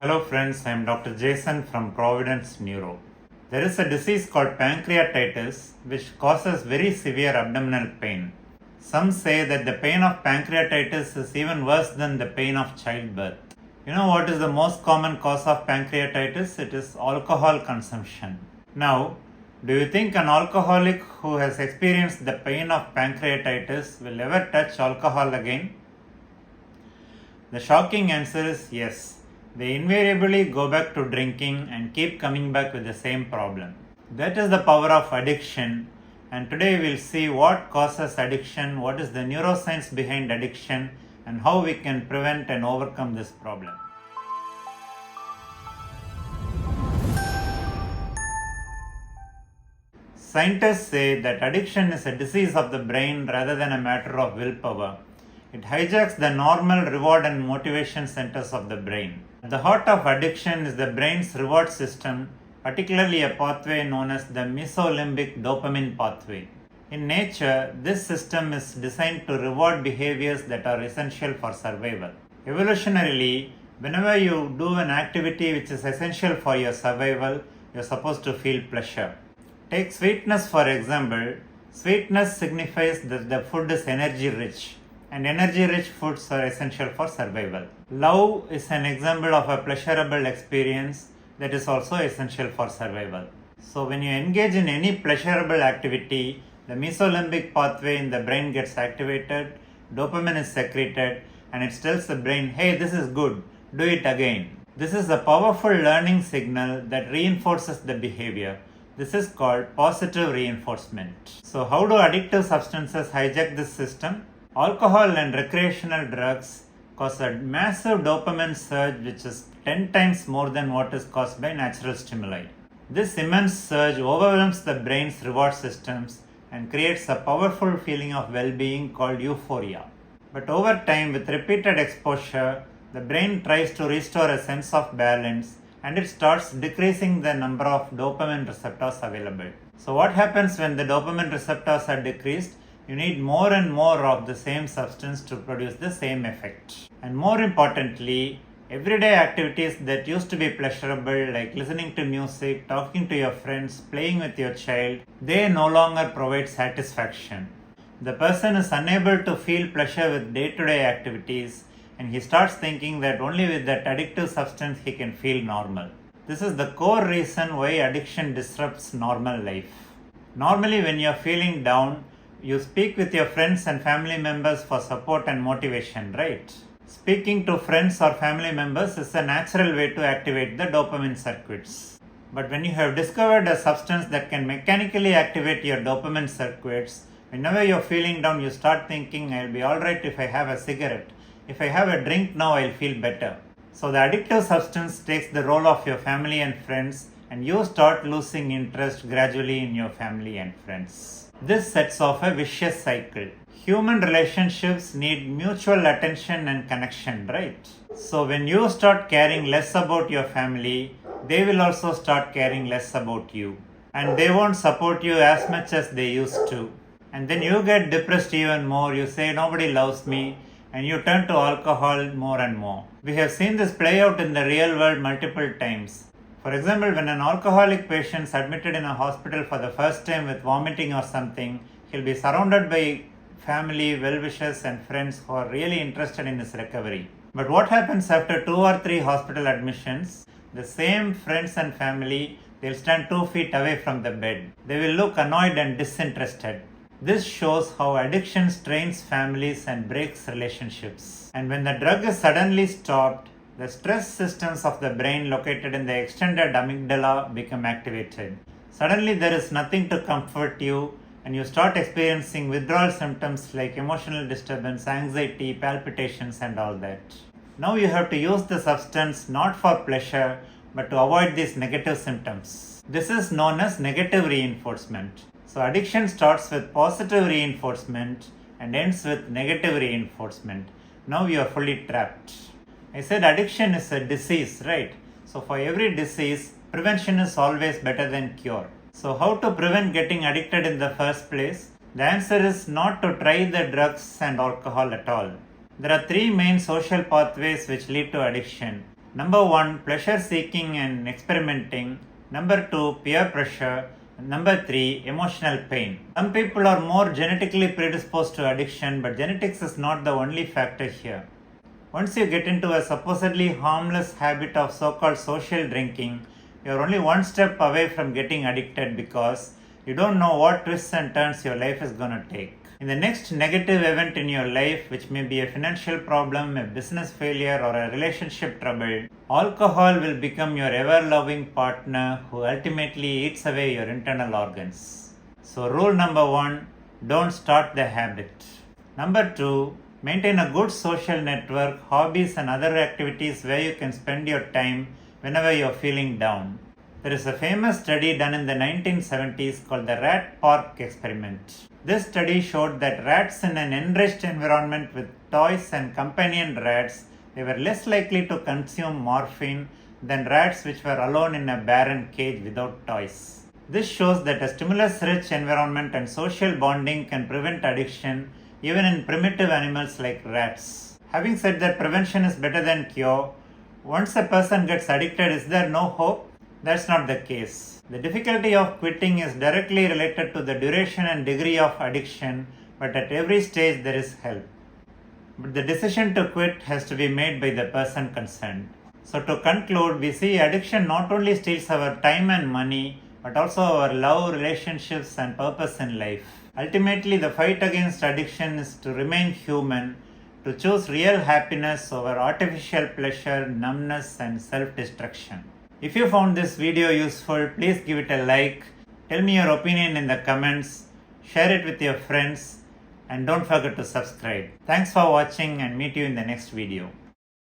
Hello friends, I am Dr. Jason from Providence Neuro. There is a disease called pancreatitis which causes very severe abdominal pain. Some say that the pain of pancreatitis is even worse than the pain of childbirth. You know what is the most common cause of pancreatitis? It is alcohol consumption. Now, do you think an alcoholic who has experienced the pain of pancreatitis will ever touch alcohol again? The shocking answer is yes. They invariably go back to drinking and keep coming back with the same problem. That is the power of addiction, and today we'll see what causes addiction, what is the neuroscience behind addiction, and how we can prevent and overcome this problem. Scientists say that addiction is a disease of the brain rather than a matter of willpower. It hijacks the normal reward and motivation centers of the brain. At the heart of addiction is the brain's reward system, particularly a pathway known as the mesolimbic dopamine pathway. In nature, this system is designed to reward behaviors that are essential for survival. Evolutionarily, whenever you do an activity which is essential for your survival, you're supposed to feel pleasure. Take sweetness for example. Sweetness signifies that the food is energy rich, and energy rich foods are essential for survival. Love is an example of a pleasurable experience that is also essential for survival. So when you engage in any pleasurable activity, the mesolimbic pathway in the brain gets activated, dopamine is secreted, and it tells the brain, hey, this is good, do it again. This is a powerful learning signal that reinforces the behavior. This is called positive reinforcement. So how do addictive substances hijack this system? Alcohol and recreational drugs cause a massive dopamine surge which is 10 times more than what is caused by natural stimuli. This immense surge overwhelms the brain's reward systems and creates a powerful feeling of well-being called euphoria. But over time, with repeated exposure, the brain tries to restore a sense of balance and it starts decreasing the number of dopamine receptors available. So what happens when the dopamine receptors are decreased? You need more and more of the same substance to produce the same effect. And more importantly, everyday activities that used to be pleasurable, like listening to music, talking to your friends, playing with your child, they no longer provide satisfaction. The person is unable to feel pleasure with day-to-day activities, and he starts thinking that only with that addictive substance he can feel normal. This is the core reason why addiction disrupts normal life. Normally, when you're feeling down, you speak with your friends and family members for support and motivation, right? Speaking to friends or family members is a natural way to activate the dopamine circuits. But when you have discovered a substance that can mechanically activate your dopamine circuits, whenever you're feeling down, you start thinking, I'll be alright if I have a cigarette. If I have a drink now, I'll feel better. So the addictive substance takes the role of your family and friends, and you start losing interest gradually in your family and friends. This sets off a vicious cycle. Human relationships need mutual attention and connection, right? So when you start caring less about your family, they will also start caring less about you. And they won't support you as much as they used to. And then you get depressed even more. You say, nobody loves me. And you turn to alcohol more and more. We have seen this play out in the real world multiple times. For example, when an alcoholic patient is admitted in a hospital for the first time with vomiting or something, he'll be surrounded by family, well-wishers and friends who are really interested in his recovery. But what happens after 2 or 3 hospital admissions? The same friends and family, they'll stand 2 feet away from the bed. They will look annoyed and disinterested. This shows how addiction strains families and breaks relationships. And when the drug is suddenly stopped, the stress systems of the brain located in the extended amygdala become activated. Suddenly there is nothing to comfort you, and you start experiencing withdrawal symptoms like emotional disturbance, anxiety, palpitations and all that. Now you have to use the substance not for pleasure but to avoid these negative symptoms. This is known as negative reinforcement. So addiction starts with positive reinforcement and ends with negative reinforcement. Now you are fully trapped. I said addiction is a disease, right? So for every disease, prevention is always better than cure. So how to prevent getting addicted in the first place? The answer is not to try the drugs and alcohol at all. There are 3 main social pathways which lead to addiction. Number 1, pleasure seeking and experimenting. Number 2, peer pressure. Number 3, emotional pain. Some people are more genetically predisposed to addiction, but genetics is not the only factor here. Once you get into a supposedly harmless habit of so-called social drinking, you are only one step away from getting addicted because you don't know what twists and turns your life is gonna take. In the next negative event in your life, which may be a financial problem, a business failure, or a relationship trouble, alcohol will become your ever-loving partner who ultimately eats away your internal organs. So rule number 1, don't start the habit. Number 2, maintain a good social network, hobbies and other activities where you can spend your time whenever you're feeling down. There is a famous study done in the 1970s called the rat park experiment. This study showed that rats in an enriched environment with toys and companion rats, they were less likely to consume morphine than rats which were alone in a barren cage without toys. This shows that a stimulus-rich environment and social bonding can prevent addiction even in primitive animals like rats. Having said that prevention is better than cure, once a person gets addicted, is there no hope? That's not the case. The difficulty of quitting is directly related to the duration and degree of addiction, but at every stage there is help. But the decision to quit has to be made by the person concerned. So to conclude, we see addiction not only steals our time and money, but also our love, relationships and purpose in life. Ultimately, the fight against addiction is to remain human, to choose real happiness over artificial pleasure, numbness and self-destruction. If you found this video useful, please give it a like, tell me your opinion in the comments, share it with your friends, and don't forget to subscribe. Thanks for watching and meet you in the next video.